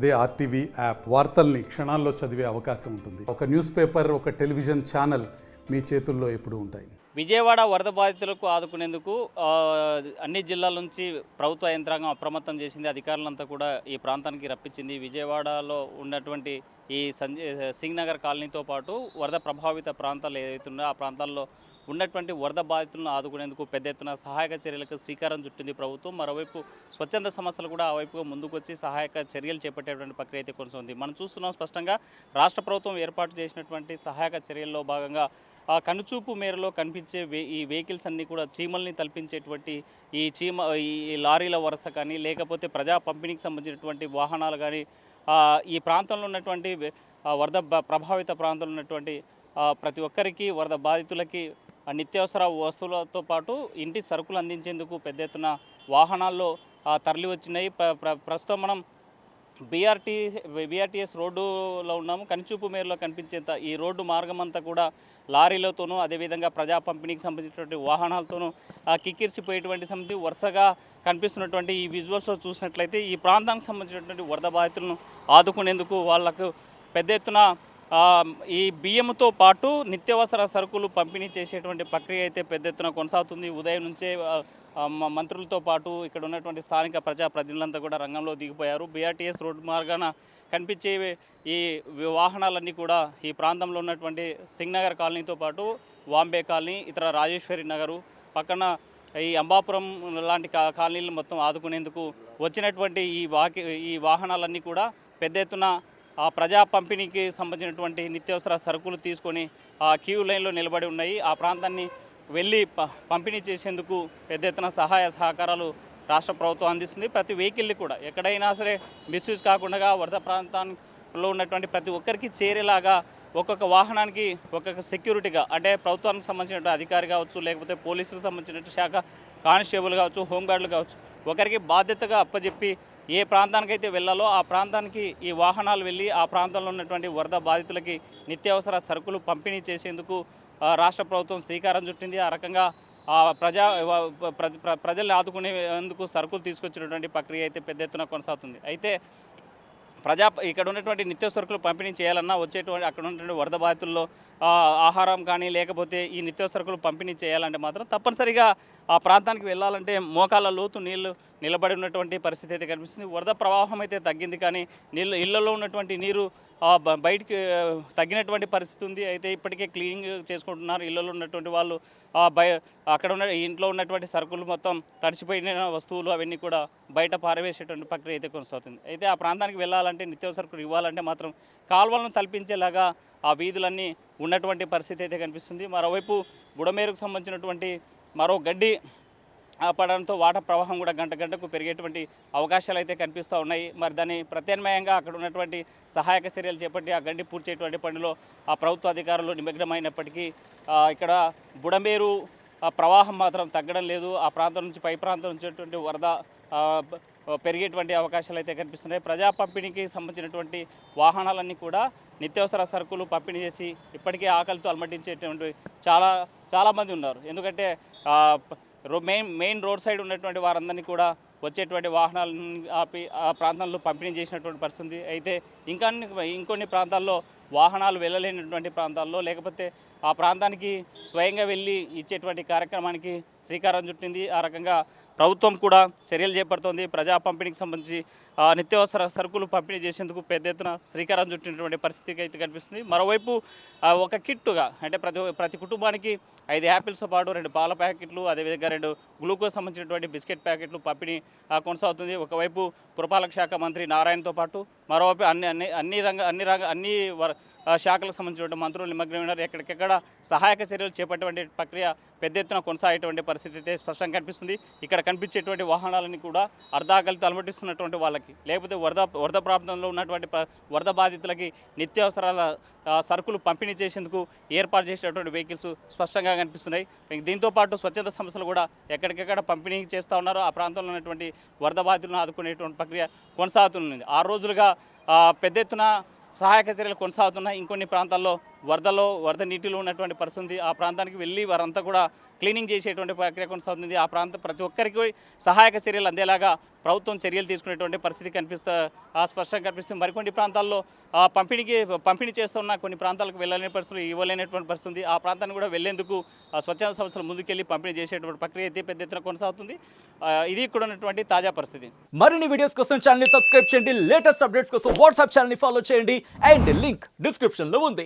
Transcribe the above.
అదే RTV app వార్తల్ని క్షణాల్లో చదివే అవకాశం ఉంటుంది. ఒక న్యూస్ పేపర్, ఒక టెలివిజన్ ఛానల్ మీ చేతుల్లో ఎప్పుడూ ఉంటాయి. విజయవాడ వరద బాధితులకు ఆదుకునేందుకు అన్ని జిల్లాల నుంచి ప్రభుత్వ యంత్రాంగం అప్రమత్తం చేసింది. అధికారులంతా కూడా ఈ ప్రాంతానికి రప్పించింది. విజయవాడలో ఉన్నటువంటి ఈ సింగ్ నగర్ కాలనీతో పాటు వరద ప్రభావిత ప్రాంతాలు ఏవైతే ఉన్నాయో ఆ ప్రాంతాల్లో ఉన్నటువంటి వరద బాధితులను ఆదుకునేందుకు పెద్ద ఎత్తున సహాయక చర్యలకు శ్రీకారం చుట్టింది ప్రభుత్వం. మరోవైపు స్వచ్ఛంద సంస్థలు కూడా ఆ వైపుగా ముందుకొచ్చి సహాయక చర్యలు చేపట్టేటువంటి ప్రక్రియ అయితే కొనసాగుతుంది. మనం చూస్తున్నాం స్పష్టంగా రాష్ట్ర ప్రభుత్వం ఏర్పాటు చేసినటువంటి సహాయక చర్యల్లో భాగంగా కనుచూపు మేరలో కనిపించే ఈ వెహికల్స్ అన్నీ కూడా చీమల్ని తలపించేటువంటి ఈ లారీల వరుస కానీ, లేకపోతే ప్రజా పంపిణీకి సంబంధించినటువంటి వాహనాలు కానీ, ఈ ప్రాంతంలో ఉన్నటువంటి వరద ప్రభావిత ప్రాంతంలో ఉన్నటువంటి ప్రతి ఒక్కరికి, వరద బాధితులకి నిత్యావసర వస్తువులతో పాటు ఇంటి సరుకులు అందించేందుకు పెద్ద ఎత్తున వాహనాల్లో తరలి వచ్చినాయి. ప్రస్తుతం మనం బీఆర్టీఎస్ రోడ్డులో ఉన్నాము. కనిచూపు మేరలో కనిపించేంత ఈ రోడ్డు మార్గం అంతా కూడా లారీలతోనూ, అదేవిధంగా ప్రజా పంపిణీకి సంబంధించినటువంటి వాహనాలతోనూ కిక్కిరిసిపోయేటువంటి సమితి వరుసగా కనిపిస్తున్నటువంటి ఈ విజువల్స్లో చూసినట్లయితే ఈ ప్రాంతానికి సంబంధించినటువంటి వరద బాధితులను ఆదుకునేందుకు వాళ్లకు పెద్ద ఎత్తున ఈ బియ్యంతో పాటు నిత్యావసర సరుకులు పంపిణీ చేసేటువంటి ప్రక్రియ అయితే పెద్ద ఎత్తున కొనసాగుతుంది. ఉదయం నుంచే మంత్రులతో పాటు ఇక్కడ ఉన్నటువంటి స్థానిక ప్రజాప్రతినిధులంతా కూడా రంగంలో దిగిపోయారు. బీఆర్టీఎస్ రోడ్డు మార్గాన కనిపించే ఈ వాహనాలన్నీ కూడా ఈ ప్రాంతంలో ఉన్నటువంటి సింగ్ నగర్ కాలనీతో పాటు వాంబే కాలనీ, ఇతర రాజేశ్వరి నగరు పక్కన ఈ అంబాపురం లాంటి కాలనీలు మొత్తం ఆదుకునేందుకు వచ్చినటువంటి ఈ వాహనాలన్నీ కూడా పెద్ద ఎత్తున ప్రజా పంపిణీకి సంబంధించినటువంటి నిత్యావసర సరుకులు తీసుకొని క్యూ లైన్లో నిలబడి ఉన్నాయి. ఆ ప్రాంతాన్ని వెళ్ళి పంపిణీ చేసేందుకు పెద్ద ఎత్తున సహాయ సహకారాలు రాష్ట్ర ప్రభుత్వం అందిస్తుంది. ప్రతి వెహికల్ని కూడా ఎక్కడైనా సరే మిస్యూజ్ కాకుండా వరద ప్రాంతంలో ఉన్నటువంటి ప్రతి ఒక్కరికి చేరేలాగా ఒక్కొక్క వాహనానికి ఒక్కొక్క సెక్యూరిటీగా, అంటే ప్రభుత్వానికి సంబంధించిన అధికారి కావచ్చు, లేకపోతే పోలీసులకు సంబంధించిన శాఖ కానిస్టేబుల్ కావచ్చు, హోంగార్డులు కావచ్చు, ఒకరికి బాధ్యతగా అప్పచెప్పి ఏ ప్రాంతానికైతే వెళ్ళాలో ఆ ప్రాంతానికి ఈ వాహనాలు వెళ్ళి ఆ ప్రాంతంలో ఉన్నటువంటి వరద బాధితులకి నిత్యావసర సరుకులు పంపిణీ చేసేందుకు రాష్ట్ర ప్రభుత్వం శ్రీకారం చుట్టింది. ఆ రకంగా ప్రజల్ని ఆదుకునేందుకు సరుకులు తీసుకొచ్చినటువంటి ప్రక్రియ అయితే పెద్ద ఎత్తున కొనసాగుతుంది. అయితే ఇక్కడ ఉన్నటువంటి నిత్య సరుకులు పంపిణీ చేయాలన్నా అక్కడ ఉన్నటువంటి వరద బాధితుల్లో ఆహారం కానీ, లేకపోతే ఈ నిత్య సరుకులు పంపిణీ చేయాలంటే మాత్రం తప్పనిసరిగా ఆ ప్రాంతానికి వెళ్ళాలంటే మోకాళ్ళ లోతు నీళ్లు నిలబడి ఉన్నటువంటి పరిస్థితి అయితే కనిపిస్తుంది. వరద ప్రవాహం అయితే తగ్గింది, కానీ ఇళ్లలో ఉన్నటువంటి నీరు బయటికి తగ్గినటువంటి పరిస్థితి ఉంది. అయితే ఇప్పటికే క్లీనింగ్ చేసుకుంటున్నారు ఇళ్లలో ఉన్నటువంటి వాళ్ళు. అక్కడ ఉన్న ఇంట్లో ఉన్నటువంటి సరుకులు మొత్తం తడిచిపోయిన వస్తువులు అవన్నీ కూడా బయట పారవేసేటువంటి ప్రక్రియ అయితే కొనసాగుతుంది. అయితే ఆ ప్రాంతానికి వెళ్ళాలంటే నిత్యావసర సరుకులు ఇవ్వాలంటే మాత్రం కాల్వలను తలపించేలాగా ఆ వీధులన్నీ ఉన్నటువంటి పరిస్థితి అయితే కనిపిస్తుంది. మరోవైపు బుడమేరుకు సంబంధించినటువంటి మరో గడ్డి పడడంతో వాటర్ ప్రవాహం కూడా గంట గంటకు పెరిగేటువంటి అవకాశాలు అయితే కనిపిస్తూ ఉన్నాయి. మరి దాన్ని ప్రత్యామ్నాయంగా అక్కడ ఉన్నటువంటి సహాయక చర్యలు చేపట్టి ఆ గడ్డి పూడ్చేటువంటి పనిలో ఆ ప్రభుత్వ అధికారులు నిమగ్నమైనప్పటికీ ఇక్కడ బుడమేరు ప్రవాహం మాత్రం తగ్గడం లేదు. ఆ ప్రాంతం నుంచి పై ప్రాంతం నుంచి వరద పెరిగేటువంటి అవకాశాలు అయితే కనిపిస్తున్నాయి. ప్రజా పంపిణీకి సంబంధించినటువంటి వాహనాలన్నీ కూడా నిత్యావసర సరుకులు పంపిణీ చేసి ఇప్పటికే ఆకలితో అలమటించేటువంటి చాలామంది ఉన్నారు. ఎందుకంటే మెయిన్ రోడ్ సైడ్ ఉన్నటువంటి వారందరినీ కూడా వచ్చేటువంటి వాహనాలను ఆపి ఆ ప్రాంతంలో పంపిణీ చేసినటువంటి పరిస్థితి. అయితే ఇంకొన్ని ప్రాంతాల్లో వాహనాలు వెళ్ళలేనటువంటి ప్రాంతాల్లో, లేకపోతే ఆ ప్రాంతానికి స్వయంగా వెళ్ళి ఇచ్చేటువంటి కార్యక్రమానికి శ్రీకారం చుట్టింది. ఆ రకంగా ప్రభుత్వం కూడా చర్యలు చేపడుతోంది. ప్రజా పంపిణీకి సంబంధించి నిత్యావసర సరుకులు పంపిణీ చేసేందుకు పెద్ద ఎత్తున శ్రీకారం చుట్టినటువంటి పరిస్థితికి అయితే కనిపిస్తుంది. మరోవైపు ఒక కిట్టుగా, అంటే ప్రతి కుటుంబానికి 5 యాపిల్స్తో పాటు 2 పాల ప్యాకెట్లు, అదేవిధంగా 2 గ్లూకోజ్ సంబంధించినటువంటి బిస్కెట్ ప్యాకెట్లు పంపిణీ కొనసాగుతుంది. ఒకవైపు పురపాలక శాఖ మంత్రి నారాయణతో పాటు మరోవైపు అన్ని శాఖలకు సంబంధించిన మంత్రులు నిమగ్నమైనారు. ఎక్కడికెక్కడ సహాయక చర్యలు చేపట్టేటువంటి ప్రక్రియ పెద్ద ఎత్తున కొనసాగేటువంటి పరిస్థితి అయితే స్పష్టంగా కనిపిస్తుంది. ఇక్కడ కనిపించేటువంటి వాహనాలని కూడా అర్ధాకలితో అలమటిస్తున్నటువంటి వాళ్ళకి, లేకపోతే వరద ప్రాంతంలో ఉన్నటువంటి వరద బాధితులకి నిత్యావసరాల సరుకులు పంపిణీ చేసేందుకు ఏర్పాటు చేసినటువంటి వెహికల్స్ స్పష్టంగా కనిపిస్తున్నాయి. దీంతోపాటు స్వచ్ఛంద సంస్థలు కూడా ఎక్కడికెక్కడ పంపిణీ చేస్తూ ఉన్నారో ఆ ప్రాంతంలో ఉన్నటువంటి వరద బాధితులను ఆదుకునేటువంటి ప్రక్రియ కొనసాగుతుంది. 6 రోజులుగా పెద్ద ఎత్తున సహాయక చర్యలు కొనసాగుతున్నాయి. ఇంకొన్ని ప్రాంతాల్లో వరద నీటిలో ఉన్నటువంటి పరిస్థితి. ఆ ప్రాంతానికి వెళ్ళి వారంతా కూడా క్లీనింగ్ చేసేటువంటి ప్రక్రియ కొనసాగుతుంది. ఆ ప్రాంతం ప్రతి ఒక్కరికి సహాయక చర్యలు అందేలాగా ప్రభుత్వం చర్యలు తీసుకునేటువంటి పరిస్థితి స్పష్టంగా కనిపిస్తుంది. మరికొన్ని ప్రాంతాల్లో పంపిణీ చేస్తున్న కొన్ని ప్రాంతాలకు వెళ్ళలేని పరిస్థితులు, ఇవ్వలేనటువంటి పరిస్థితి. ఆ ప్రాంతాన్ని కూడా వెళ్లేందుకు స్వచ్ఛంద సంస్థలు ముందుకెళ్లి పంపిణీ చేసేటువంటి ప్రక్రియ అయితే పెద్ద ఎత్తున కొనసాగుతుంది. ఇది ఇక్కడ ఉన్నటువంటి తాజా పరిస్థితి. మరిన్ని వీడియోస్ కోసం ఛానల్ ని సబ్స్క్రైబ్ చేయండి, లేటెస్ట్ అప్డేట్స్ కోసం వాట్సాప్ ఛానల్ ని ఫాలో చేయండి అండ్ లింక్ డిస్క్రిప్షన్ లో ఉంది.